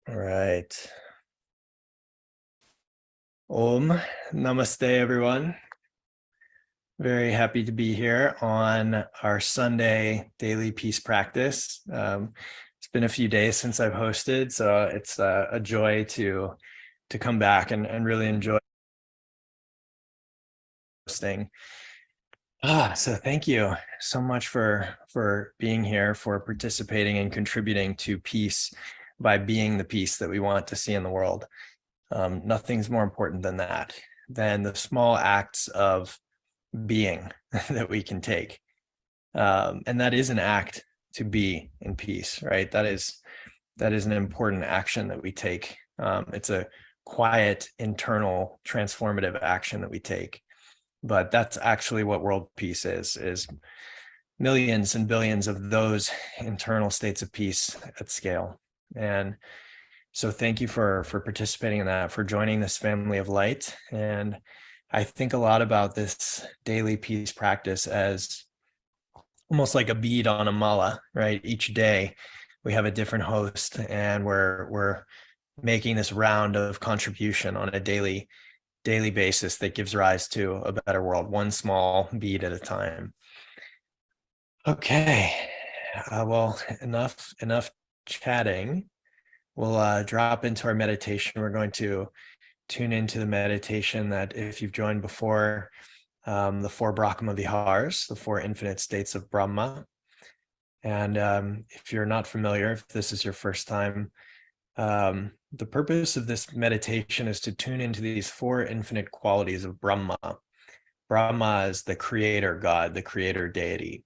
All right. Om, namaste, everyone. Very happy to be here on our Sunday daily peace practice. It's been a few days since I've hosted, so it's a joy to come back and really enjoy hosting. So thank you so much for being here, for participating and contributing to peace by being the peace that we want to see in the world. Nothing's more important than that, than the small acts of being that we can take. And that is an act to be in peace, right? That is an important action that we take. It's a quiet, internal, transformative action that we take. But that's actually what world peace is millions and billions of those internal states of peace at scale. And so thank you for participating in that, for joining this family of light. And I think a lot about this daily peace practice as almost like a bead on a mala, right? Each day we have a different host, and we're making this round of contribution on a daily basis that gives rise to a better world, one small bead at a time. Okay, well, enough chatting. We'll drop into our meditation. We're going to tune into the meditation that, if you've joined before, the four Brahma Vihars, the four infinite states of Brahma. And if you're not familiar, if this is your first time, the purpose of this meditation is to tune into these four infinite qualities of Brahma. Brahma is the creator God, the creator deity.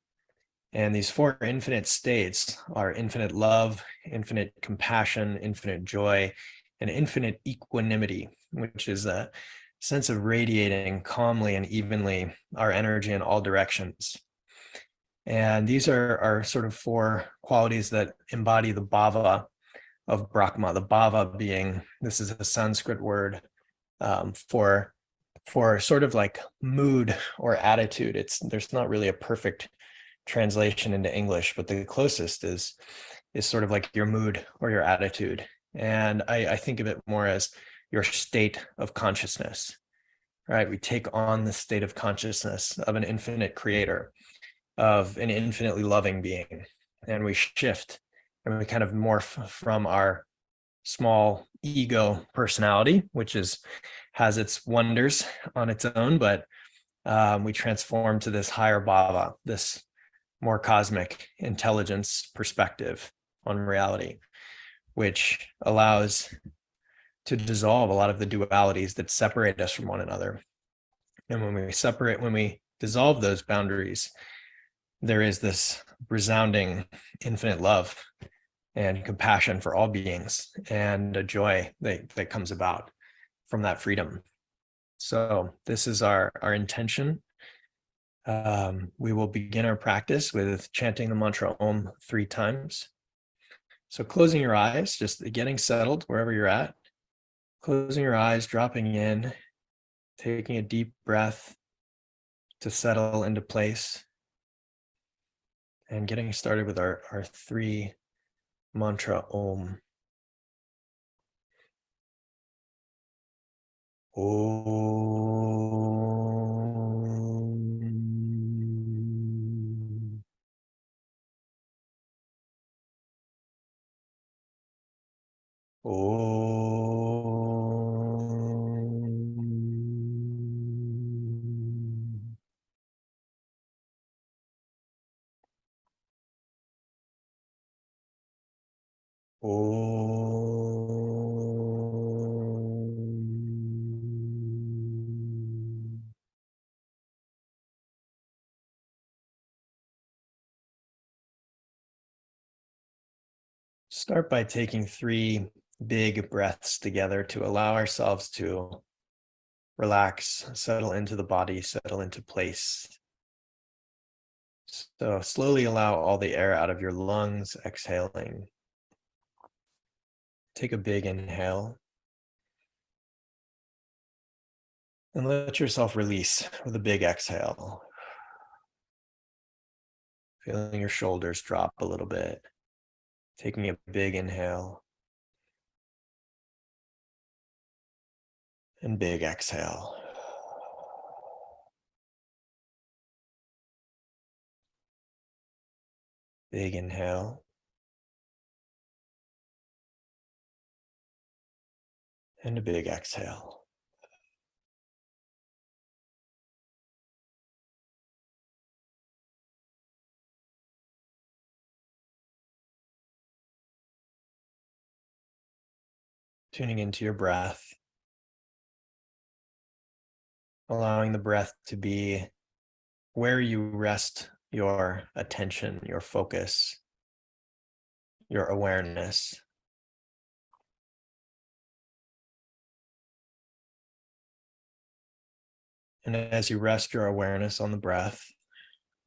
And these four infinite states are infinite love, infinite compassion, infinite joy, and infinite equanimity, which is a sense of radiating calmly and evenly our energy in all directions. And these are sort of four qualities that embody the bhava of Brahma, the bhava being, this is a Sanskrit word for sort of like mood or attitude. There's not really a perfect translation into English, but the closest is sort of like your mood or your attitude. And I think of it more as your state of consciousness, right? We take on the state of consciousness of an infinite creator, of an infinitely loving being, and we shift and we kind of morph from our small ego personality, which has its wonders on its own, but we transform to this higher bhava, this more cosmic intelligence perspective on reality, which allows to dissolve a lot of the dualities that separate us from one another. And when we dissolve those boundaries, there is this resounding infinite love and compassion for all beings, and a joy that comes about from that freedom. So this is our intention. We will begin our practice with chanting the mantra Om 3 times. So closing your eyes, just getting settled wherever you're at, closing your eyes, dropping in, taking a deep breath to settle into place, and getting started with our 3 mantra Om. Om. Om. Om. Start by taking 3 big breaths together to allow ourselves to relax, settle into the body, settle into place. So slowly allow all the air out of your lungs, exhaling. Take a big inhale. And let yourself release with a big exhale. Feeling your shoulders drop a little bit. Taking a big inhale. and big exhale. Big inhale. And a big exhale. Tuning into your breath, allowing the breath to be where you rest your attention, your focus, your awareness. And as you rest your awareness on the breath,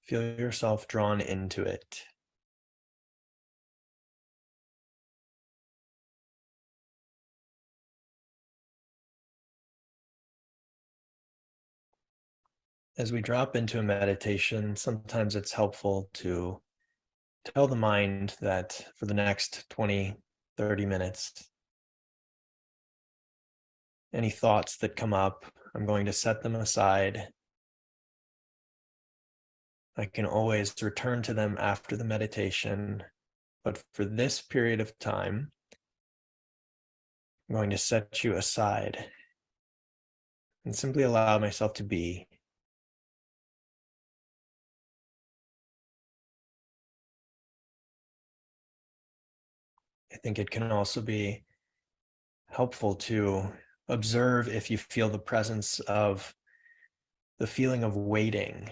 feel yourself drawn into it. As we drop into a meditation, sometimes it's helpful to tell the mind that for the next 20, 30 minutes, any thoughts that come up, I'm going to set them aside. I can always return to them after the meditation, but for this period of time, I'm going to set you aside and simply allow myself to be. I think it can also be helpful to observe if you feel the presence of the feeling of waiting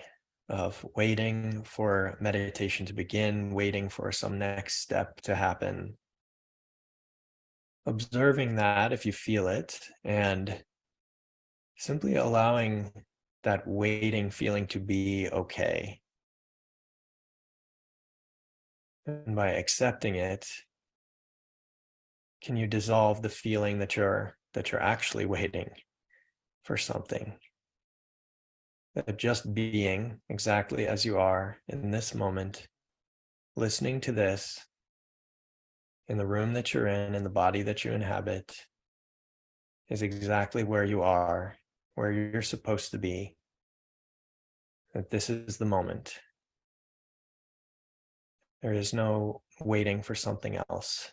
for meditation to begin, waiting for some next step to happen. Observing that if you feel it, and simply allowing that waiting feeling to be okay. And by accepting it, can you dissolve the feeling that you're actually waiting for something? That just being exactly as you are in this moment, listening to this in the room that you're in the body that you inhabit, is exactly where you are, where you're supposed to be. That this is the moment. There is no waiting for something else.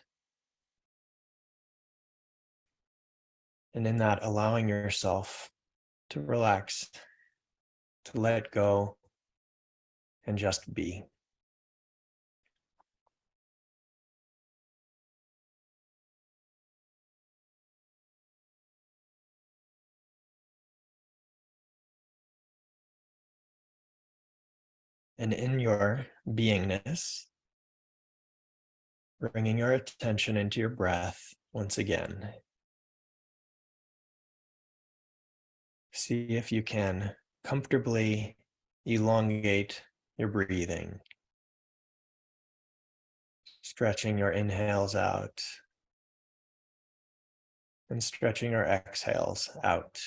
And in that, allowing yourself to relax, to let go, and just be. And in your beingness, bringing your attention into your breath once again. See if you can comfortably elongate your breathing, stretching your inhales out and stretching your exhales out.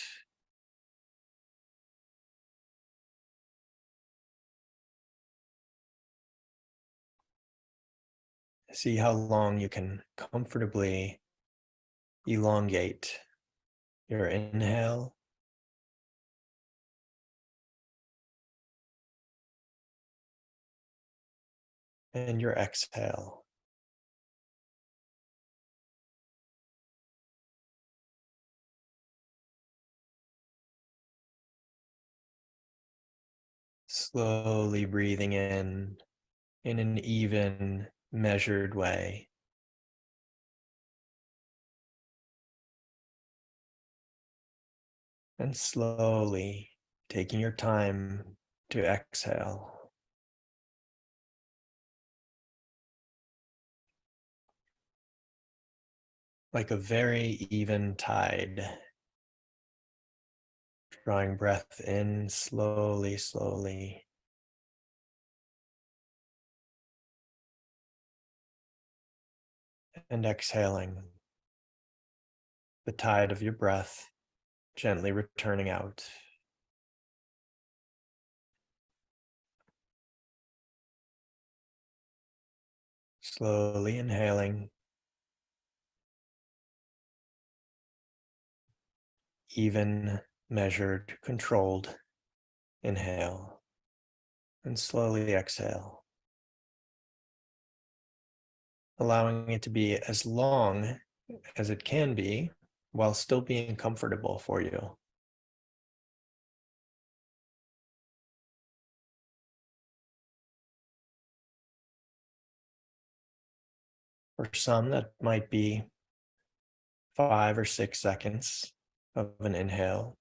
See how long you can comfortably elongate your inhale and your exhale. Slowly breathing in an even, measured way. And slowly taking your time to exhale. Like a very even tide. Drawing breath in slowly, slowly. And exhaling. The tide of your breath gently returning out. Slowly inhaling. even, measured, controlled inhale, and slowly exhale, allowing it to be as long as it can be while still being comfortable for you. For some, that might be 5 or 6 seconds of an inhale.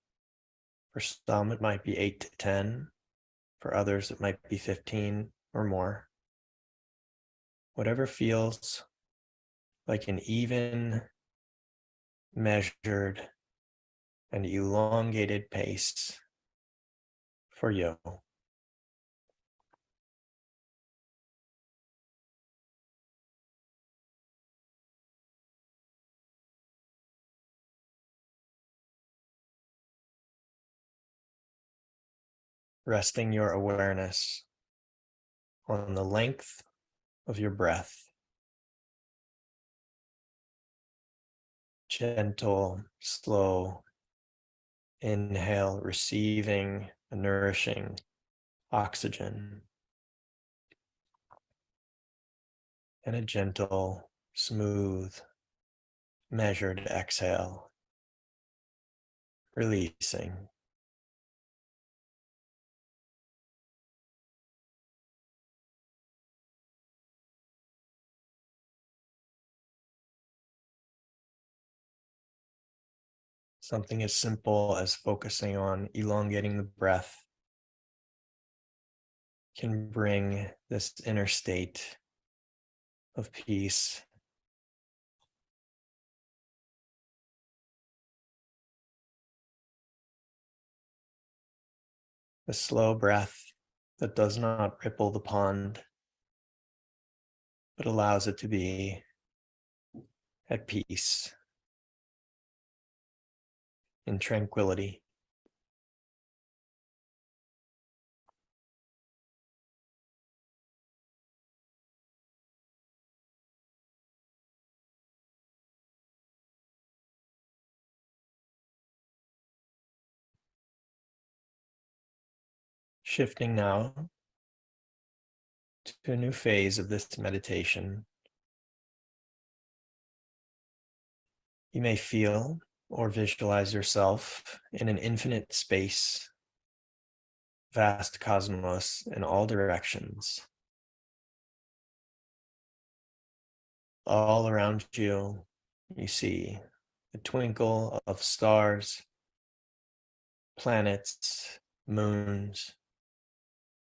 For some, it might be 8 to 10. For others, it might be 15 or more. Whatever feels like an even, measured, and elongated pace for you. Resting your awareness on the length of your breath. Gentle, slow inhale, receiving a nourishing oxygen. And a gentle, smooth, measured exhale, releasing. Something as simple as focusing on elongating the breath can bring this inner state of peace. A slow breath that does not ripple the pond, but allows it to be at peace, in tranquility. Shifting now to a new phase of this meditation. You may feel or visualize yourself in an infinite space, vast cosmos in all directions. All around you, you see the twinkle of stars, planets, moons,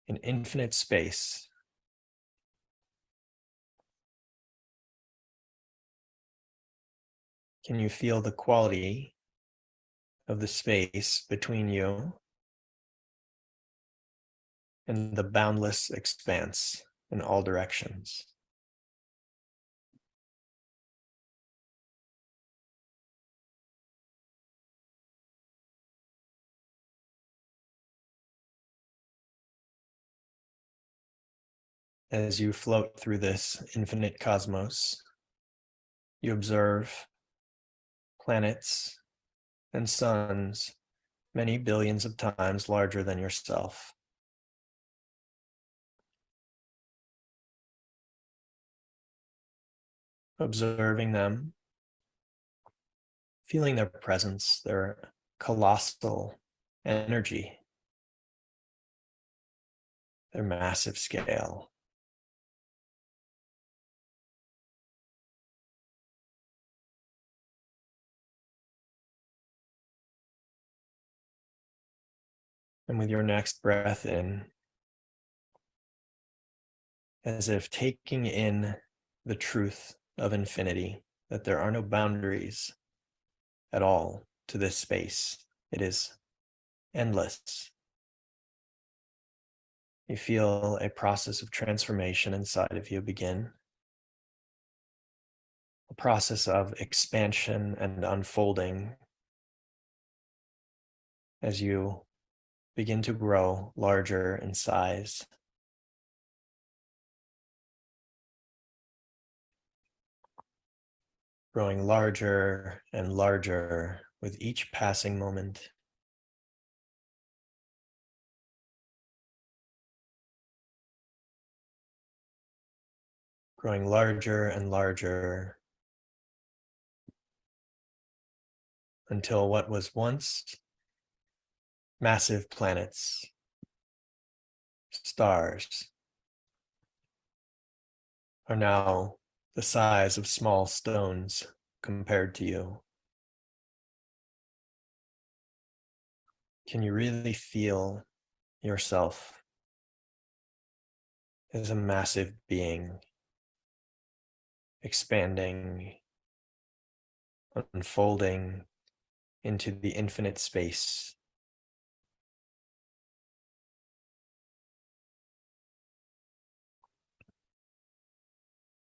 an infinite space. Can you feel the quality of the space between you and the boundless expanse in all directions? As you float through this infinite cosmos, you observe planets and suns many billions of times larger than yourself. Observing them, feeling their presence, their colossal energy, their massive scale. And with your next breath in, as if taking in the truth of infinity, that there are no boundaries at all to this space. It is endless. You feel a process of transformation inside of you begin. A process of expansion and unfolding as you begin to grow larger in size. Growing larger and larger with each passing moment. Growing larger and larger until what was once massive planets, stars, are now the size of small stones compared to you. Can you really feel yourself as a massive being, expanding, unfolding into the infinite space?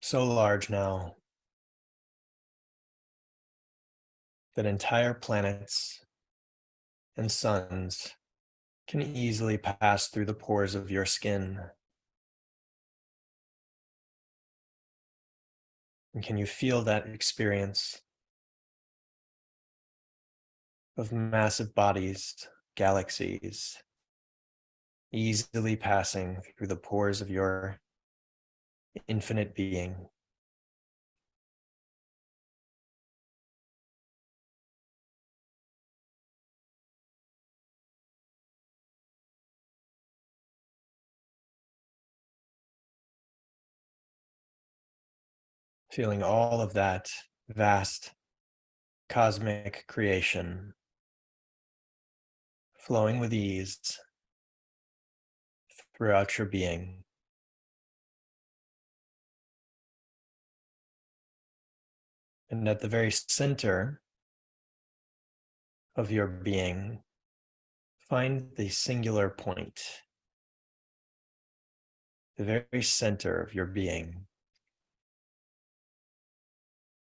So large now that entire planets and suns can easily pass through the pores of your skin. And can you feel that experience of massive bodies, galaxies, easily passing through the pores of your infinite being? Feeling all of that vast cosmic creation flowing with ease throughout your being. And at the very center of your being, find the singular point, the very center of your being,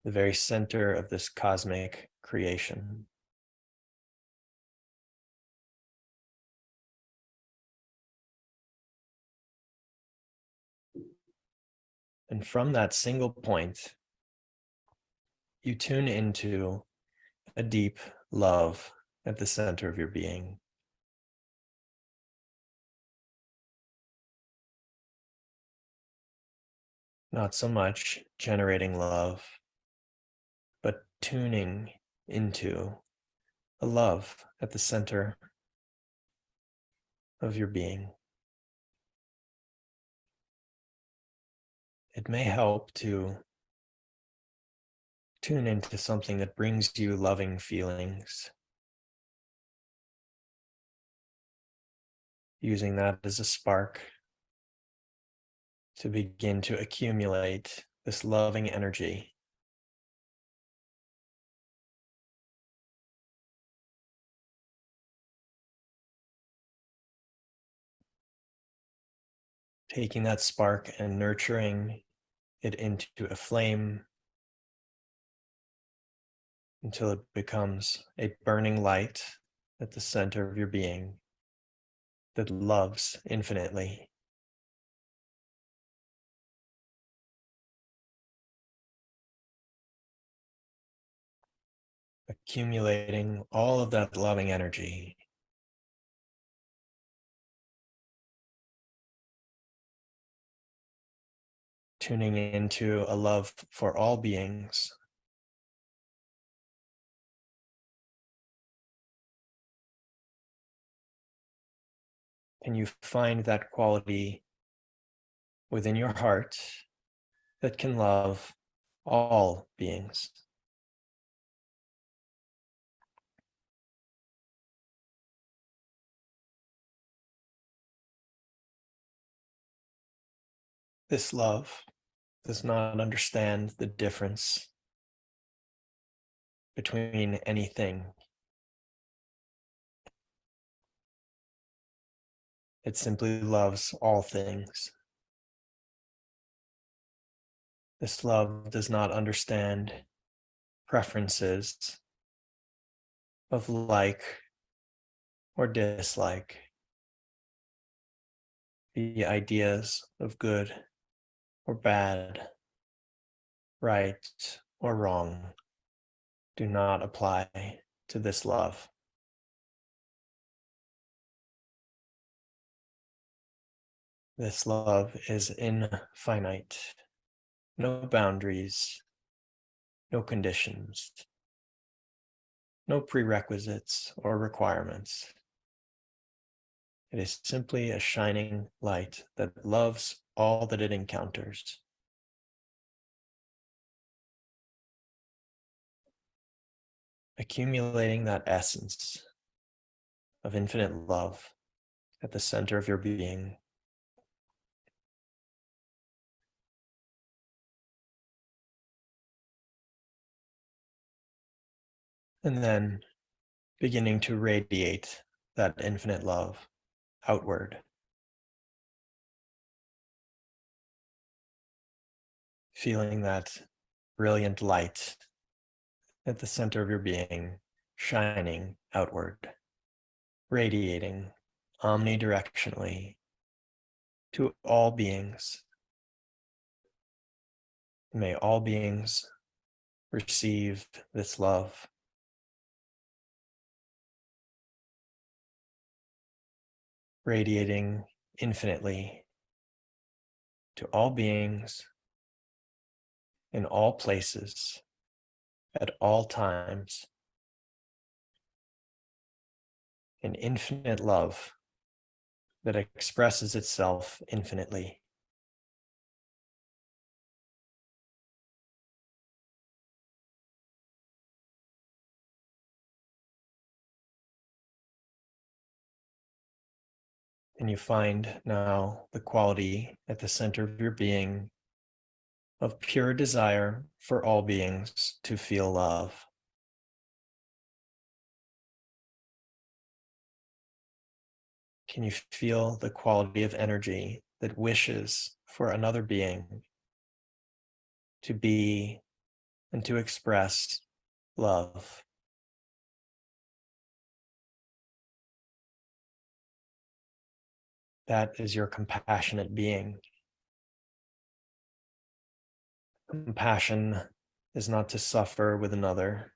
the very center of this cosmic creation. And from that single point, you tune into a deep love at the center of your being. Not so much generating love, but tuning into a love at the center of your being. It may help to tune into something that brings you loving feelings, using that as a spark to begin to accumulate this loving energy. Taking that spark and nurturing it into a flame until it becomes a burning light at the center of your being that loves infinitely. Accumulating all of that loving energy. Tuning into a love for all beings. Can you find that quality within your heart that can love all beings? This love does not understand the difference between anything. It simply loves all things. This love does not understand preferences of like or dislike. The ideas of good or bad, right or wrong, do not apply. to this love. This love is infinite, no boundaries, no conditions, no prerequisites or requirements. It is simply a shining light that loves all that it encounters. Accumulating that essence of infinite love at the center of your being. And then beginning to radiate that infinite love outward. Feeling that brilliant light at the center of your being shining outward, radiating omnidirectionally to all beings. May all beings receive this love. Radiating infinitely to all beings in all places at all times. An infinite love that expresses itself infinitely. And you find now the quality at the center of your being of pure desire for all beings to feel love. Can you feel the quality of energy that wishes for another being to be and to express love? That is your compassionate being. Compassion is not to suffer with another,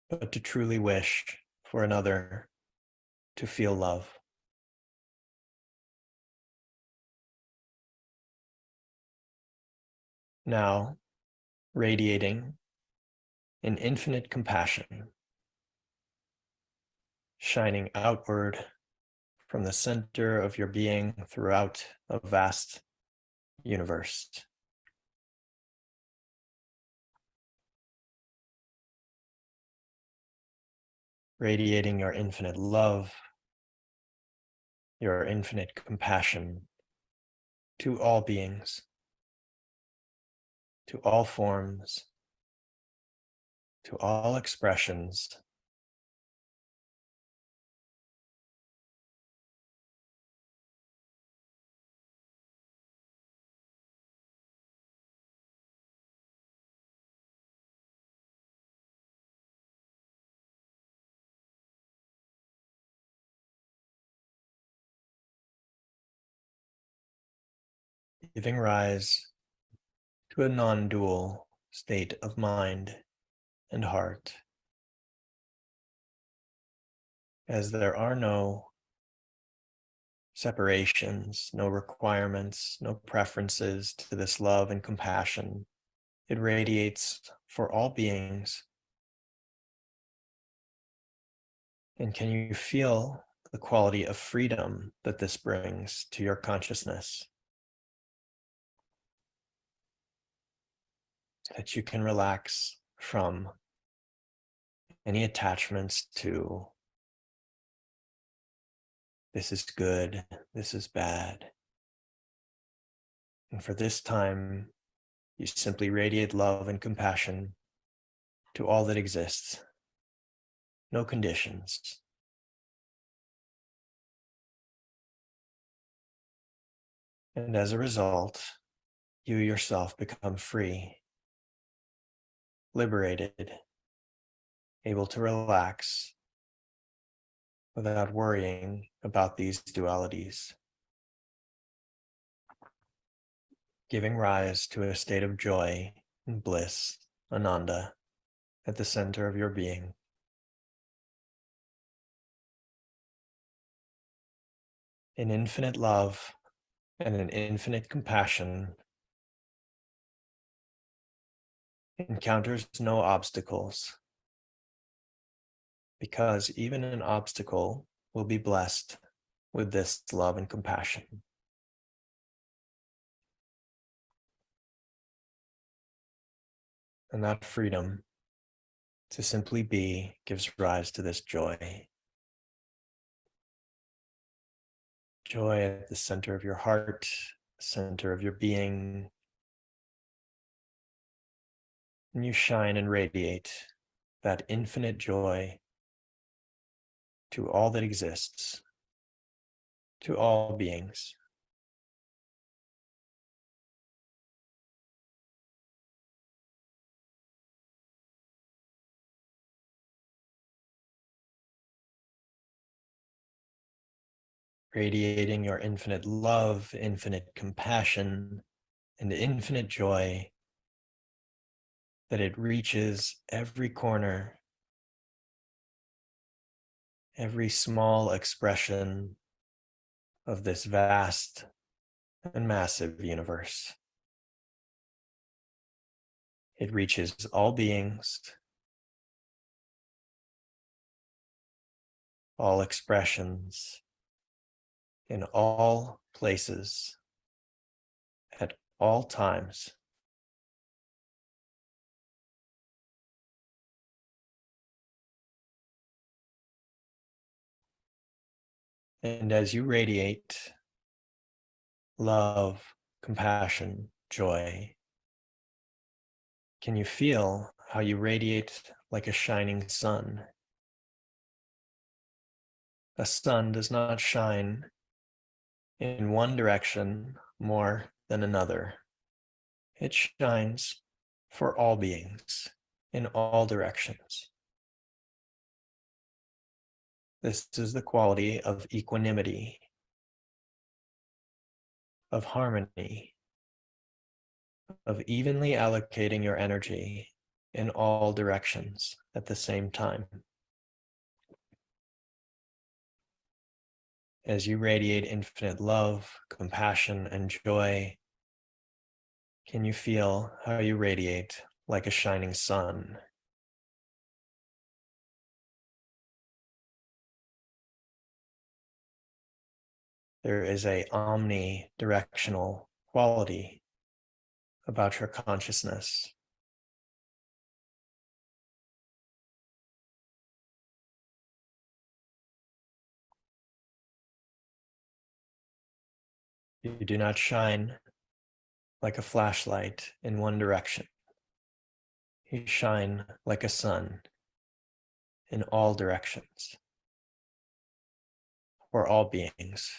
but to truly wish for another to feel love. Now, radiating in infinite compassion, shining outward from the center of your being throughout a vast universe. Radiating your infinite love, your infinite compassion to all beings, to all forms, to all expressions. Giving rise to a non-dual state of mind and heart, as there are no separations, no requirements, no preferences to this love and compassion. It radiates for all beings. And can you feel the quality of freedom that this brings to your consciousness? That you can relax from any attachments to this is good, this is bad. And for this time, you simply radiate love and compassion to all that exists. No conditions. And as a result, you yourself become free, liberated, able to relax without worrying about these dualities, giving rise to a state of joy and bliss, ananda, at the center of your being. An infinite love and an infinite compassion encounters no obstacles, because even an obstacle will be blessed with this love and compassion. And that freedom to simply be gives rise to this joy. Joy at the center of your heart, center of your being. And you shine and radiate that infinite joy to all that exists, to all beings. Radiating your infinite love, infinite compassion, and infinite joy, that it reaches every corner, every small expression of this vast and massive universe. It reaches all beings, all expressions, in all places, at all times. And as you radiate love, compassion, joy, can you feel how you radiate like a shining sun? A sun does not shine in one direction more than another. It shines for all beings in all directions. This is the quality of equanimity, of harmony, of evenly allocating your energy in all directions at the same time. As you radiate infinite love, compassion, and joy, can you feel how you radiate like a shining sun? There is a omnidirectional quality about your consciousness. You do not shine like a flashlight in one direction. You shine like a sun in all directions for all beings.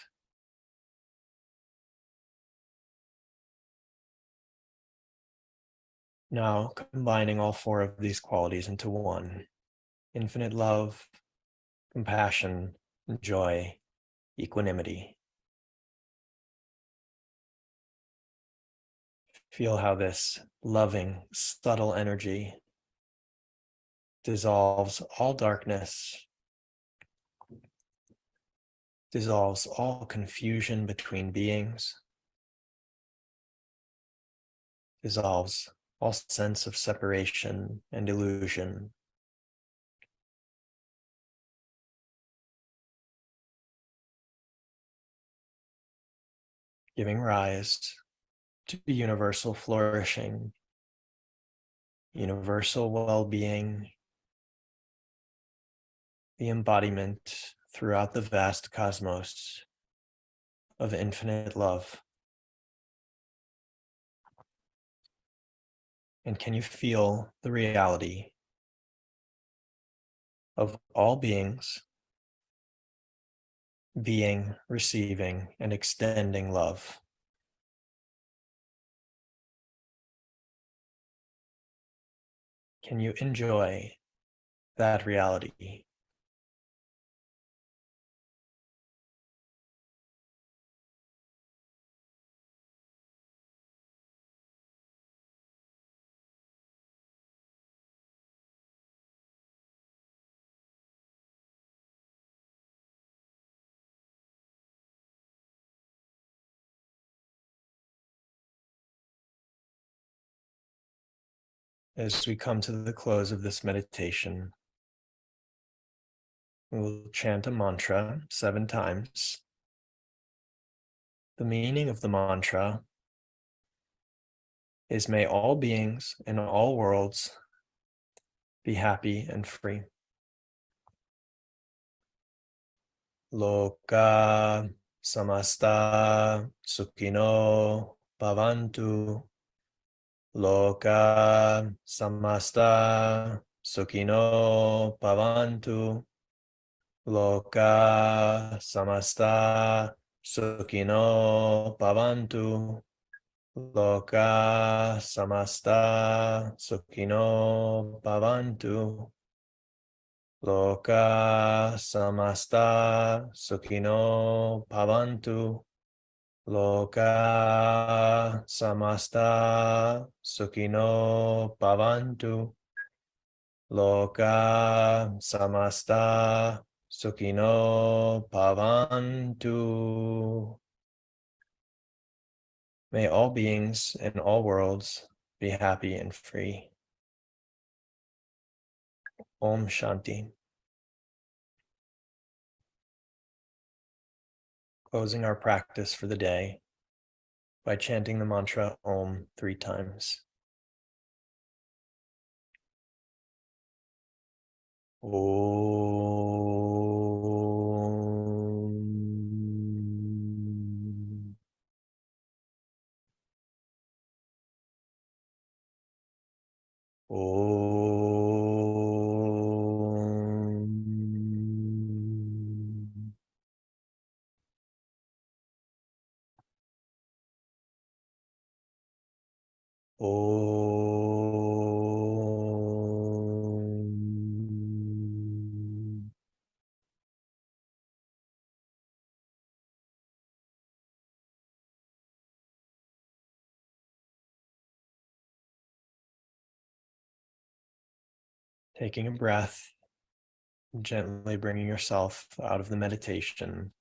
Now, combining all four of these qualities into one: infinite love, compassion, joy, equanimity. Feel how this loving, subtle energy dissolves all darkness, dissolves all confusion between beings, dissolves all sense of separation and illusion. Giving rise to universal flourishing, universal well-being, the embodiment throughout the vast cosmos of infinite love. And can you feel the reality of all beings being, receiving, and extending love? Can you enjoy that reality? As we come to the close of this meditation, we will chant a mantra 7 times. The meaning of the mantra is, may all beings in all worlds be happy and free. Loka samasta sukhino bhavantu. Loka samasta sukhino bhavantu. Loka samasta sukhino bhavantu. Loka samasta sukhino bhavantu. Loka samasta sukhino bhavantu. Loka samasta sukhino bhavantu. Loka samasta sukhino bhavantu. May all beings in all worlds be happy and free. Om Shanti. Closing our practice for the day by chanting the mantra Om 3 times. Om. Om. Om. Taking a breath, gently bringing yourself out of the meditation,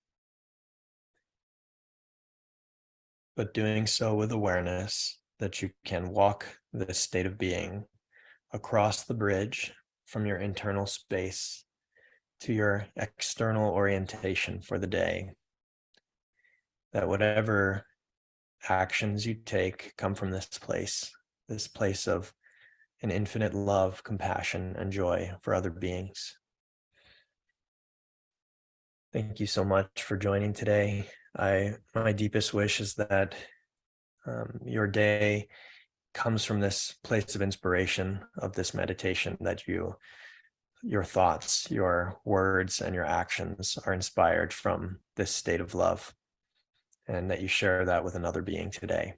but doing so with awareness that you can walk this state of being across the bridge from your internal space to your external orientation for the day. That whatever actions you take come from this place of an infinite love, compassion, and joy for other beings. Thank you so much for joining today. My deepest wish is that your day comes from this place of inspiration of this meditation, that your thoughts, your words, and your actions are inspired from this state of love, and that you share that with another being today.